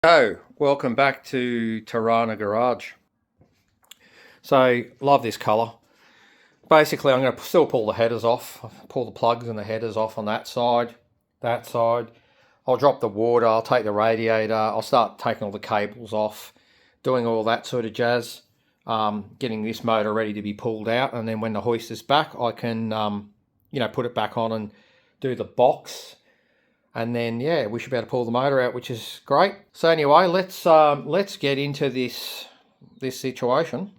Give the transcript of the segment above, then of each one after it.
Oh, welcome back to Tirana Garage. So, love this colour. Basically, I'm going to still pull the headers off, pull the plugs and the headers off on that side, that side. I'll drop the water, I'll take the radiator, I'll start taking all the cables off, doing all that sort of jazz, getting this motor ready to be pulled out, and then when the hoist is back, I can, put it back on and do the box. And then yeah, we should be able to pull the motor out, which is great. So anyway, let's get into this situation.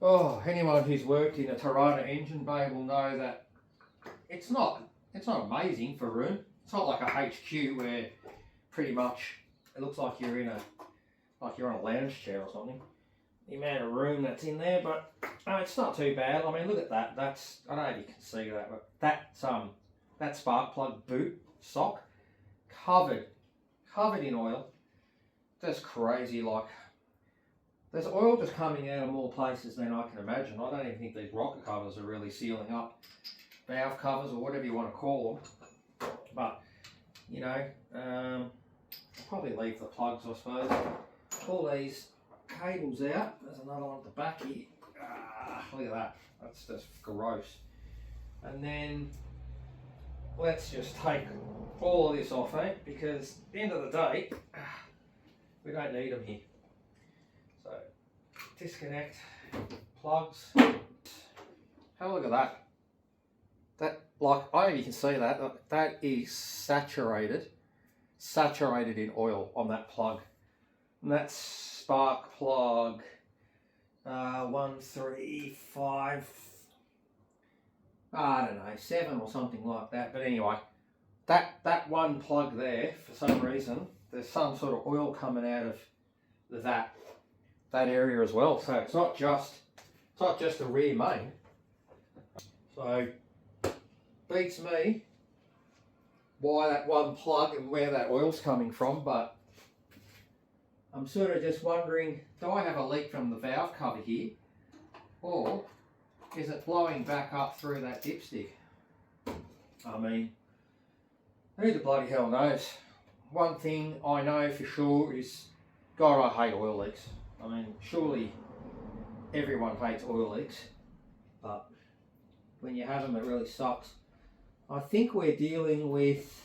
Oh, anyone who's worked in a Tirana engine bay will know that it's not amazing for room. It's not like a HQ where pretty much it looks like you're on a lounge chair or something. The amount of room that's in there, but it's not too bad. I mean, look at that. That's, I don't know if you can see that, but that spark plug boot sock covered in oil. That's crazy. Like, there's oil just coming out of more places than I can imagine. I don't even think these rocker covers are really sealing up, valve covers or whatever you want to call them. But I'll probably leave the plugs, I suppose. Pull these cables out. There's another one at the back here. Look at that. That's just gross. And then let's just take all of this off, because at the end of the day, we don't need them here. So, disconnect, plugs. Have a look at that. That, like, I don't know if you can see that. That is saturated in oil on that plug. And that's spark plug 1, 3, 5, I don't know, 7 or something like that. But anyway, that one plug there, for some reason, there's some sort of oil coming out of that area as well. So it's not just the rear main. So beats me why that one plug and where that oil's coming from, but I'm sort of just wondering, do I have a leak from the valve cover here, or is it blowing back up through that dipstick? I mean, who the bloody hell knows? One thing I know for sure is, God, I hate oil leaks. I mean, surely everyone hates oil leaks, but when you have them, it really sucks. I think we're dealing with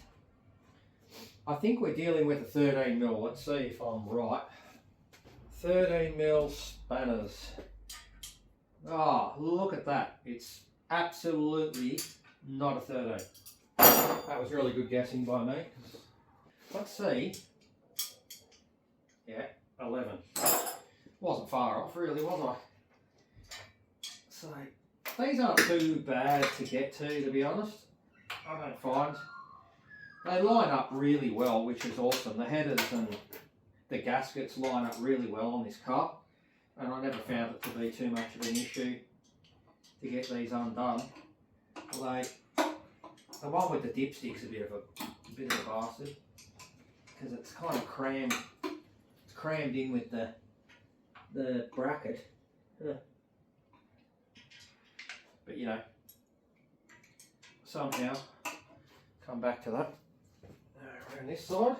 a 13 mil. Let's see if I'm right. 13 mil spanners. Oh, look at that. It's absolutely not a 13. That was really good guessing by me. Let's see. Yeah, 11. Wasn't far off, really, was I? So, these aren't too bad to get to be honest. I don't find. They line up really well, which is awesome. The headers and the gaskets line up really well on this car, and I never found it to be too much of an issue to get these undone. Although the one with the dipstick's a bit of a bastard, because it's kind of crammed. It's crammed in with the bracket. But somehow come back to that. Around this side,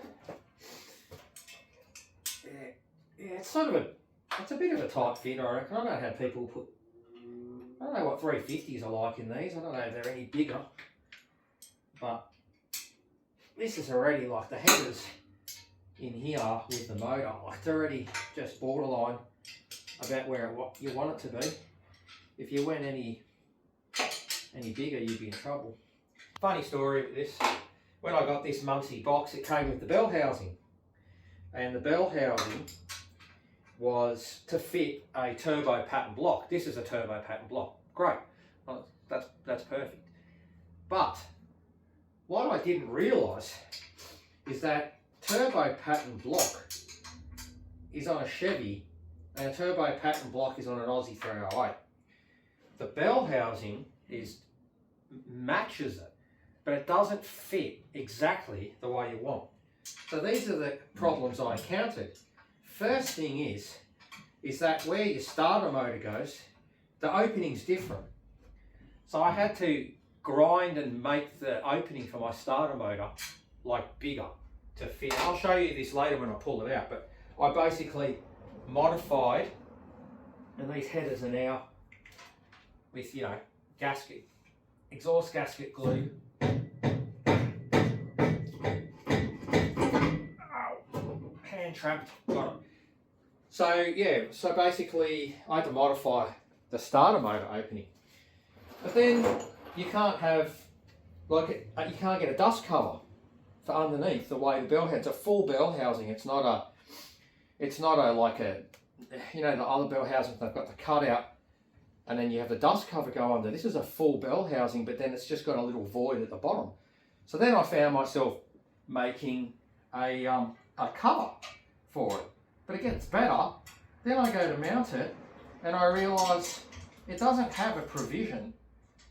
yeah, it's a bit of a tight fit, I reckon. I don't know how people I don't know what 350s are like in these. I don't know if they're any bigger, but this is already, like, the headers in here with the motor, like, it's already just borderline about where you want it to be. If you went any bigger, you'd be in trouble. Funny story with this. When I got this Muncie box, it came with the bell housing, and the bell housing was to fit a turbo pattern block. This is a turbo pattern block. Great, well, that's perfect. But what I didn't realise is that turbo pattern block is on a Chevy, and a turbo pattern block is on an Aussie 308. The bell housing matches it, but it doesn't fit exactly the way you want. So these are the problems I encountered. First thing is that where your starter motor goes, the opening's different. So I had to grind and make the opening for my starter motor like bigger. to fit. I'll show you this later when I pull it out, but I basically modified, and these headers are now with, you know, gasket, exhaust gasket glue. Hand trapped, got it. So yeah, so basically I had to modify the starter motor opening. But then you can't have, like, you can't get a dust cover for underneath the way the bell head's a full bell housing. It's not a like a, you know, the other bell housings, they've got the cutout and then you have the dust cover go under. This is a full bell housing, but then it's just got a little void at the bottom. So then I found myself making a cover for it. But it gets better. Then I go to mount it and I realise it doesn't have a provision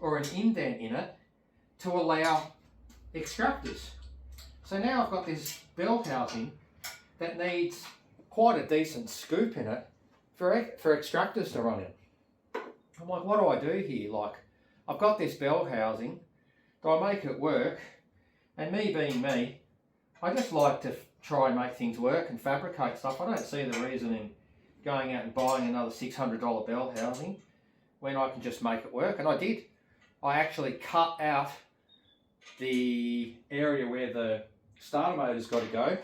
or an indent in it to allow extractors. So now I've got this bell housing that needs quite a decent scoop in it for extractors to run in. I'm like, what do I do here? Like, I've got this bell housing, do I make it work? And me being me, I just like to try and make things work and fabricate stuff. I don't see the reason in going out and buying another $600 bell housing when I can just make it work. And I did. I actually cut out the area where the starter motor's got to go,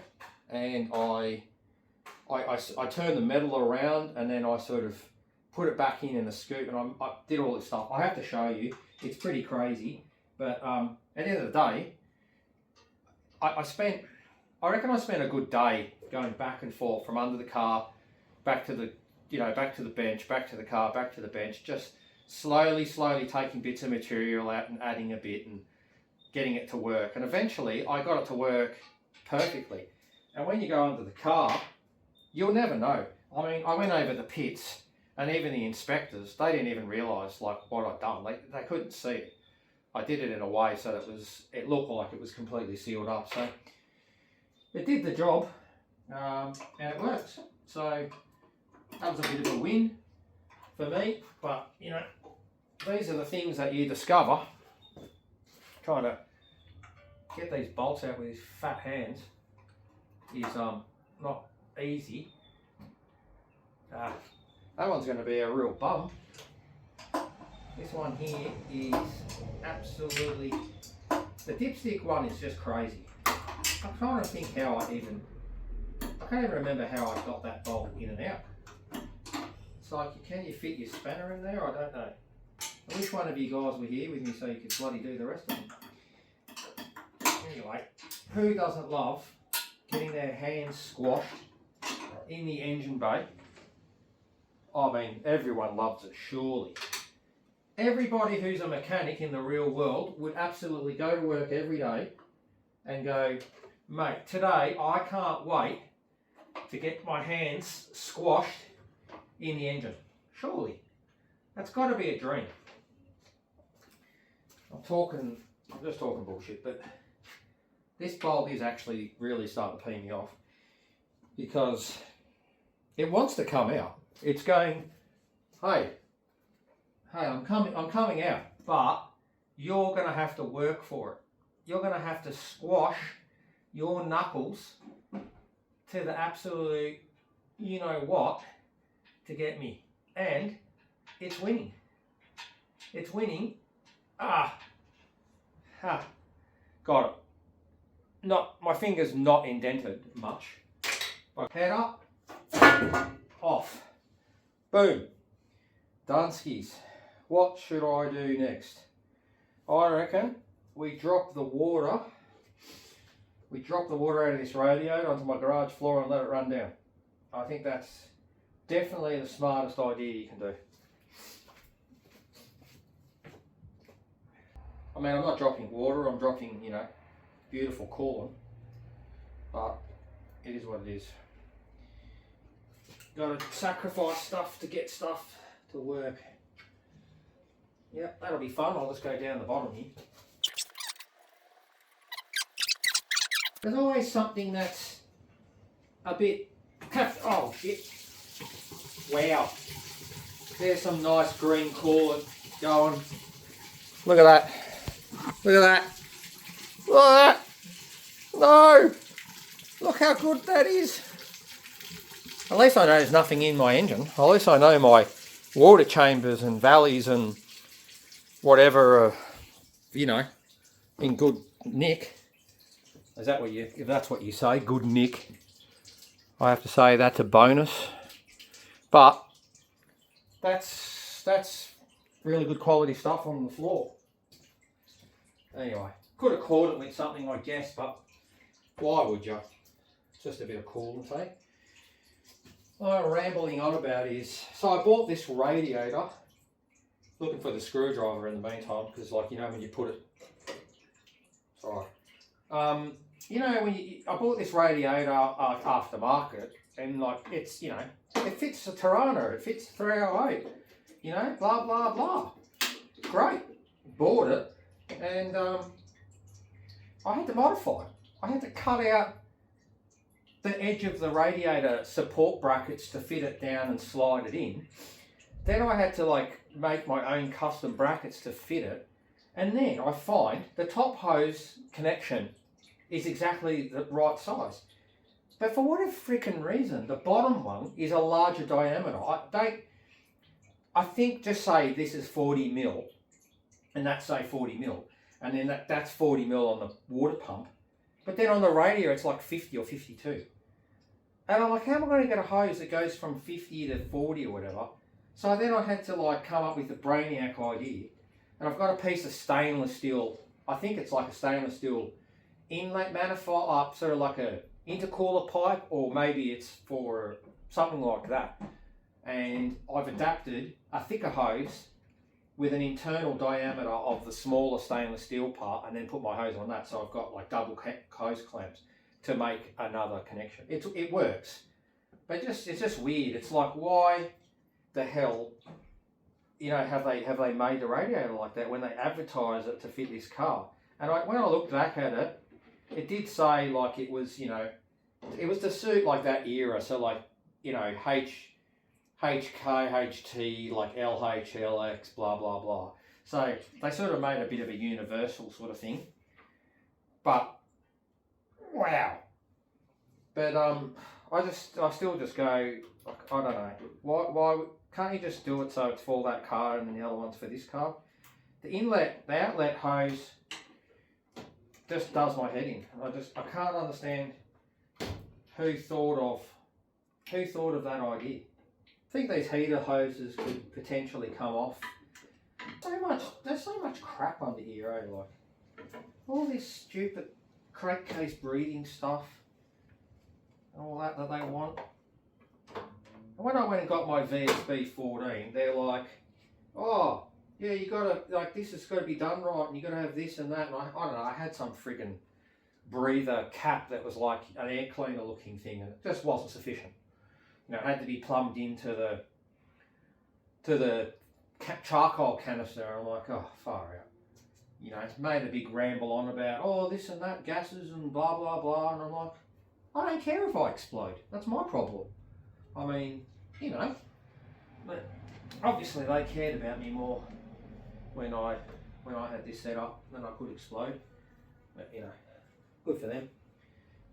and I turned the metal around, and then I sort of put it back in a scoop, and I did all this stuff. I have to show you. It's pretty crazy, but at the end of the day, I reckon I spent a good day going back and forth from under the car, back to the, you know, back to the bench, back to the car, back to the bench, just slowly taking bits of material out and adding a bit and getting it to work. And eventually I got it to work perfectly. And when you go under the car, you'll never know. I mean, I went over the pits, and even the inspectors, they didn't even realise like what I'd done. They couldn't see it. I did it in a way so that it looked like it was completely sealed up. So it did the job, and it works. So that was a bit of a win for me. But you know, these are the things that you discover trying to get these bolts out with these fat hands is not easy. That one's going to be a real bum. This one here is absolutely, the dipstick one is just crazy. I'm trying to think how I can't even remember how I got that bolt in and out. It's like, can you fit your spanner in there? I don't know. I wish one of you guys were here with me so you could bloody do the rest of them. Anyway, who doesn't love getting their hands squashed in the engine bay? I mean, everyone loves it, surely. Everybody who's a mechanic in the real world would absolutely go to work every day and go, mate, today I can't wait to get my hands squashed in the engine. Surely. That's got to be a dream. I'm just talking bullshit, but this bolt is actually really starting to pee me off because it wants to come out. It's going, hey, I'm coming out, but you're going to have to work for it. You're going to have to squash your knuckles to the absolute, you know what, to get me. And it's winning. It's winning. Got it. My finger's not indented much. Head up, off. Boom. Dunskies. What should I do next? I reckon we drop the water out of this radiator onto my garage floor and let it run down. I think that's definitely the smartest idea you can do. I mean, I'm not dropping water, I'm dropping, you know, beautiful corn, but it is what it is. Got to sacrifice stuff to get stuff to work. Yep, that'll be fun. I'll just go down the bottom here. There's always something that's a bit... Oh shit. Wow. There's some nice green coolant going. Look at that. Look at that. Look at that. No. Look how good that is. At least I know there's nothing in my engine. At least I know my water chambers and valleys and whatever are, you know, in good nick. Is that what you, if that's what you say, good nick? I have to say that's a bonus. But that's really good quality stuff on the floor. Anyway, could have caught it with something, I guess, but why would you? Just a bit of coolant, eh? What I'm rambling on about is, so I bought this radiator, looking for the screwdriver in the meantime, because, like, you know, when you put it, sorry, you know, I bought this radiator aftermarket, and, like, it's, you know, it fits the Torana, it fits the 308, you know, blah blah blah, great, bought it, and I had to modify it. I had to cut out the edge of the radiator support brackets to fit it down and slide it in. Then I had to, like, make my own custom brackets to fit it. And then I find the top hose connection is exactly the right size. But for whatever freaking reason, the bottom one is a larger diameter. I think, just say this is 40 mil, and that's, say, 40 mil. And then that's 40 mil on the water pump. But then on the radiator, it's like 50 or 52. And I'm like, how am I going to get a hose that goes from 50 to 40 or whatever? So then I had to, like, come up with the brainiac idea. And I've got a piece of stainless steel, I think it's like a stainless steel inlet manifold, sort of like a intercooler pipe, or maybe it's for something like that. And I've adapted a thicker hose with an internal diameter of the smaller stainless steel part, and then put my hose on that. So I've got, like, double hose clamps to make another connection. It works, but it's just weird. It's like, why the hell, you know, have they made the radiator like that when they advertise it to fit this car? And when I looked back at it, it did say, like, it was, you know, it was to suit, like, that era. So, like, you know, HK, HT, like LH, LX, blah blah blah. So they sort of made a bit of a universal sort of thing. But wow. But I still just go, like, I don't know. Why can't you just do it so it's for that car and then the other one's for this car? The outlet hose just does my head in. I can't understand who thought of that idea. I think these heater hoses could potentially come off. There's so much crap under here, eh? Like, all this stupid crankcase breathing stuff and all that they want. And when I went and got my VSB 14, they're like, oh, yeah, you gotta, like, this has got to be done right, and you got to have this and that. And I don't know, I had some friggin' breather cap that was like an air cleaner looking thing, and it just wasn't sufficient. You know, it had to be plumbed into the charcoal canister. And I'm like, oh, far out. You know, it's made a big ramble on about, oh, this and that, gases and blah, blah, blah. And I'm like, I don't care if I explode. That's my problem. I mean, you know, but obviously they cared about me more when I had this set up than I could explode. But, you know, good for them.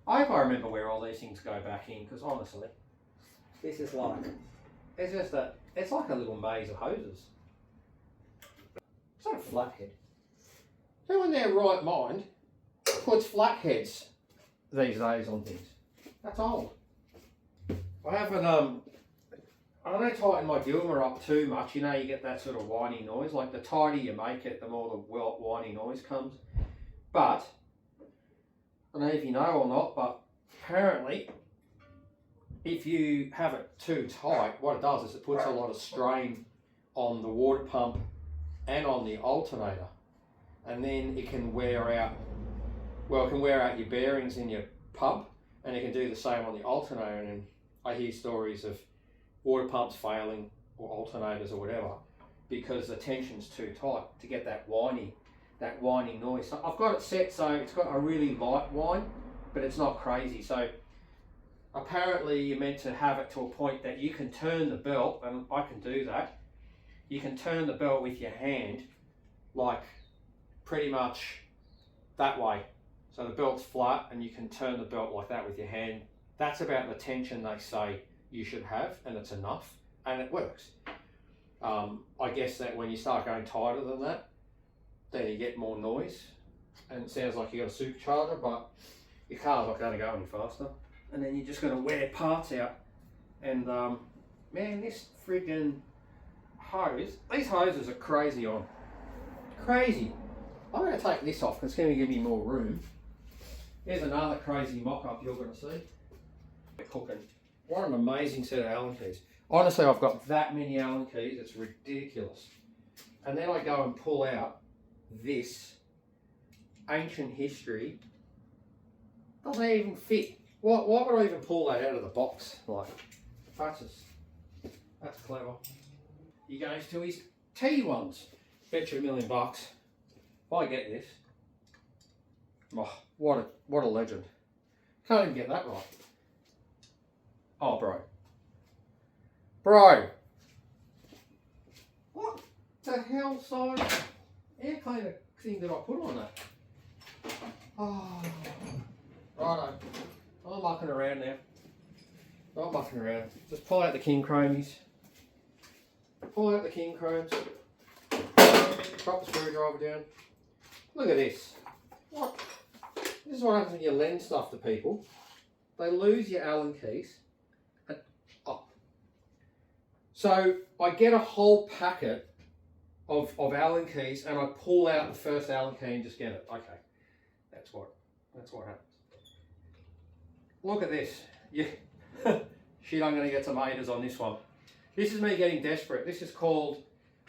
I hope I remember where all these things go back in, because honestly, this is like, it's like a little maze of hoses. It's like a flathead. Who in their right mind puts flatheads these days on things? That's old. I haven't, I don't tighten my Gilmer up too much. You know, you get that sort of whiny noise. Like, the tighter you make it, the more the whiny noise comes. But, I don't know if you know or not, but apparently, if you have it too tight, what it does is it puts a lot of strain on the water pump and on the alternator. And then it can wear out, well, it can wear out your bearings in your pump, and it can do the same on the alternator. And I hear stories of water pumps failing, or alternators or whatever, because the tension's too tight to get that whiny noise. So I've got it set so it's got a really light whine, but it's not crazy. So apparently you're meant to have it to a point that you can turn the belt, and I can do that. You can turn the belt with your hand, like, pretty much that way. So the belt's flat and you can turn the belt like that with your hand. That's about the tension they say you should have, and it's enough, and it works. I guess that when you start going tighter than that, then you get more noise, and it sounds like you got a supercharger, but your car's not going to go any faster. And then you're just going to wear parts out. And man, this friggin' hose, these hoses are crazy on. Crazy. I'm going to take this off because it's going to give me more room. Here's another crazy mock-up you're going to see. Cooking. What an amazing set of Allen keys. Honestly, I've got that many Allen keys, it's ridiculous. And then I go and pull out this ancient history. Doesn't even fit. Why would I even pull that out of the box? Like, that's clever. He goes to his T1s. Bet you $1 million. If I get this, oh, what a legend. Can't even get that right. Oh, bro. Bro. What the hell size air cleaner thing did I put on that? Oh, righto. I'm mucking around now. Not mucking around. Just pull out the king chromies. Pull out the king chromes. Drop the screwdriver down. Look at this. What? This is what happens when you lend stuff to people. They lose your Allen keys. And, oh. So I get a whole packet of Allen keys and I pull out the first Allen key and just get it. Okay. That's what happens. Look at this. Yeah. Shit, I'm going to get some haters on this one. This is me getting desperate. This is called,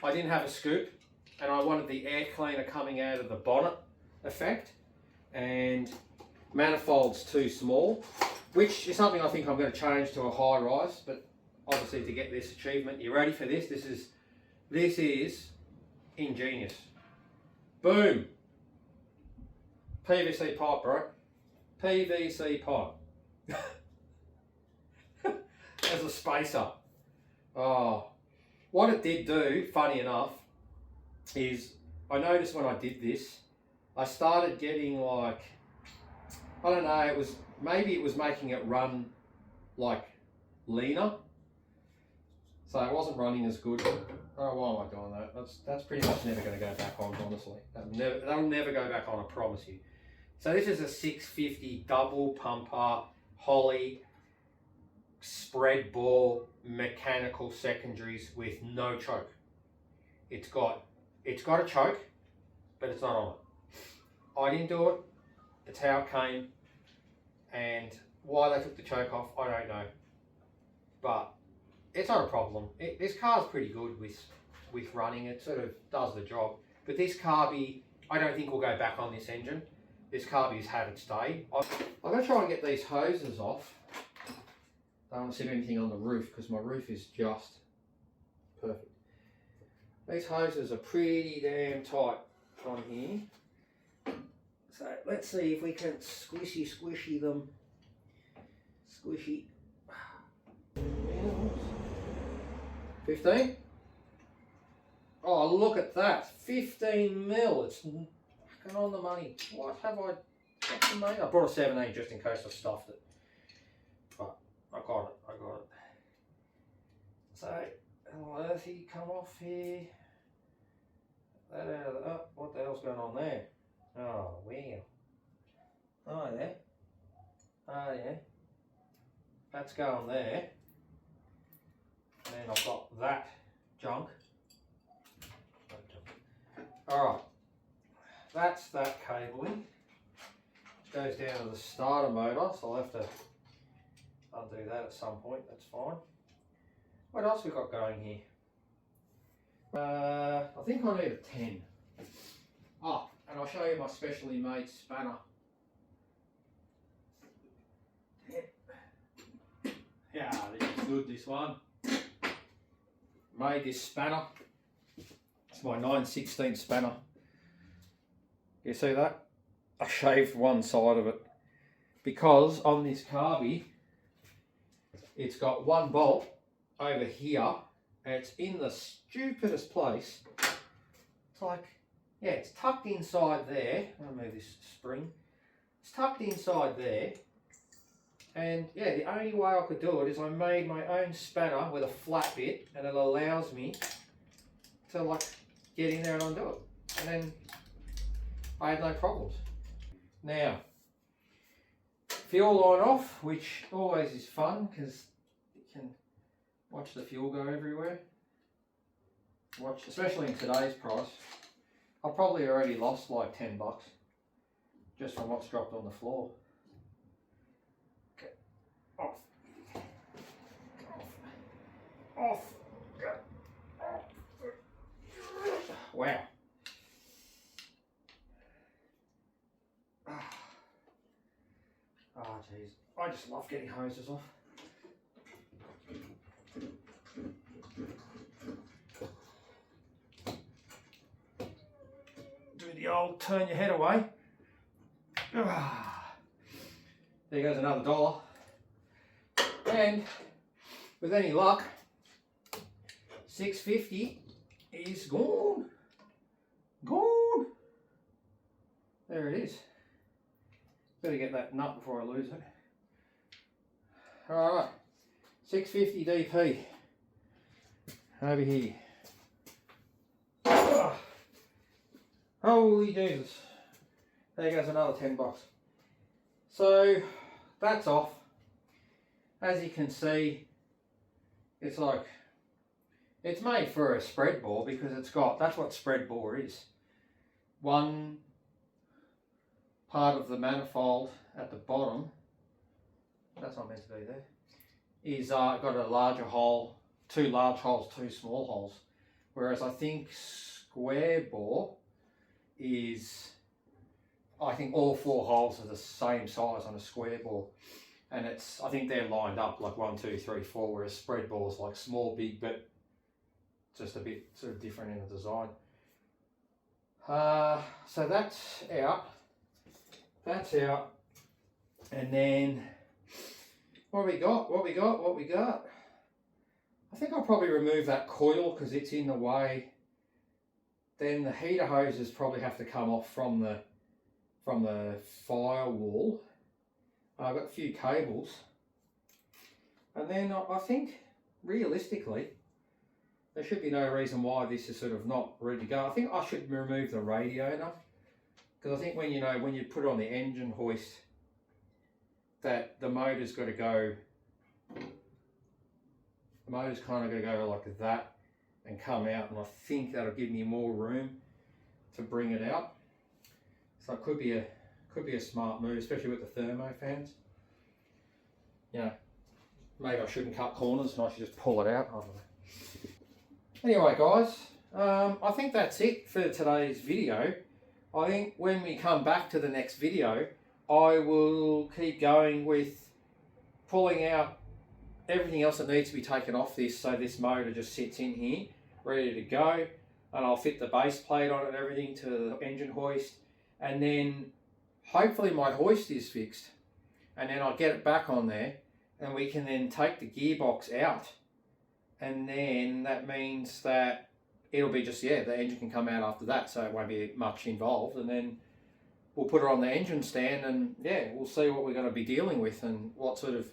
I didn't have a scoop and I wanted the air cleaner coming out of the bonnet effect, and manifold's too small, which is something I think I'm going to change to a high rise, but obviously to get this achievement, you ready for this? This is ingenious. Boom. PVC pipe, bro. PVC pipe. As a spacer. Oh, what it did do, funny enough, is I noticed when I did this, I started getting like, I don't know, maybe it was making it run like leaner. So it wasn't running as good. Oh, why am I doing that? That's pretty much never going to go back on, honestly. That'll never go back on, I promise you. So this is a 650 double pumper Holley spread ball mechanical secondaries with no choke. It's got a choke, but it's not on it. I didn't do it. It's how it came, and why they took the choke off, I don't know. But it's not a problem. This car's pretty good with running. It sort of does the job. But this carby, I don't think will go back on this engine. This carby's had its day. I'm going to try and get these hoses off. I don't want to see anything on the roof because my roof is just perfect. These hoses are pretty damn tight on here. So let's see if we can squishy them. Squishy. 15? Oh, look at that. 15 mil. It's fucking on the money. What have I got the money? I brought a 17 just in case I stuffed it. But I got it. So, how on earth he come off here? That out of the, oh, what the hell's going on there? Oh, wow. Oh, yeah. Oh, yeah. That's going there. And then I've got that junk. Alright. That's that cabling. Which goes down to the starter motor, so I'll have to undo that at some point. That's fine. What else we got going here? I think I need a 10. Oh, and I'll show you my specially made spanner. Yeah, this is good, this one. Made this spanner. It's my 9/16 spanner. You see that? I shaved one side of it because on this carby it's got one bolt over here and it's in the stupidest place. It's like, yeah, it's tucked inside there. I'll move this spring. it's tucked inside there. And yeah, the only way I could do it is I made my own spanner with a flat bit, and it allows me to like get in there and undo it. And then I had no problems. Now, fuel line off, which always is fun because you can watch the fuel go everywhere. Watch, especially in today's price. I've probably already lost like $10 just from what's dropped on the floor. Okay, off, off, off. Wow. Oh jeez, I just love getting hoses off. Do the old turn your head away. There goes another $1. And with any luck, $6.50 is gone. Gone. There it is. Better get that nut before I lose it. Alright, 650 DP. Over here. Oh, holy Jesus. There goes another $10. So that's off. As you can see, it's like, it's made for a spread bore because it's got, that's what spread bore is. One part of the manifold at the bottom, that's not meant to be there, is got a larger hole, 2 large holes, 2 small holes. Whereas I think square bore is, I think all 4 holes are the same size on a square bore. And it's, I think they're lined up like 1, 2, 3, 4, whereas spread bore is like small, big, but just a bit sort of different in the design. So that's out. That's out. And then what we got? I think I'll probably remove that coil because it's in the way. Then the heater hoses probably have to come off from the firewall. I've got a few cables. And then I think realistically there should be no reason why this is sort of not ready to go. I think I should remove the radio now. Because I think when you put it on the engine hoist, that the motor's got to go, the motor's kind of got to go like that and come out, and I think that'll give me more room to bring it out. So it could be a smart move, especially with the thermo fans. You know, maybe I shouldn't cut corners and I should just pull it out. I don't know. Anyway, guys, I think that's it for today's video. I think when we come back to the next video, I will keep going with pulling out everything else that needs to be taken off this, so this motor just sits in here, ready to go. And I'll fit the base plate on it and everything to the engine hoist. And then hopefully my hoist is fixed. And then I'll get it back on there, and we can then take the gearbox out. And then that means that it'll be just, yeah, the engine can come out after that, so it won't be much involved. And then we'll put it on the engine stand, and yeah, we'll see what we're going to be dealing with and what sort of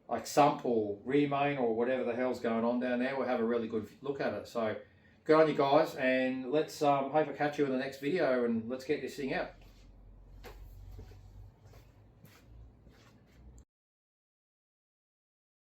like sump or rear main or whatever the hell's going on down there. We'll have a really good look at it. So good on you guys, and let's hope I catch you in the next video, and let's get this thing out.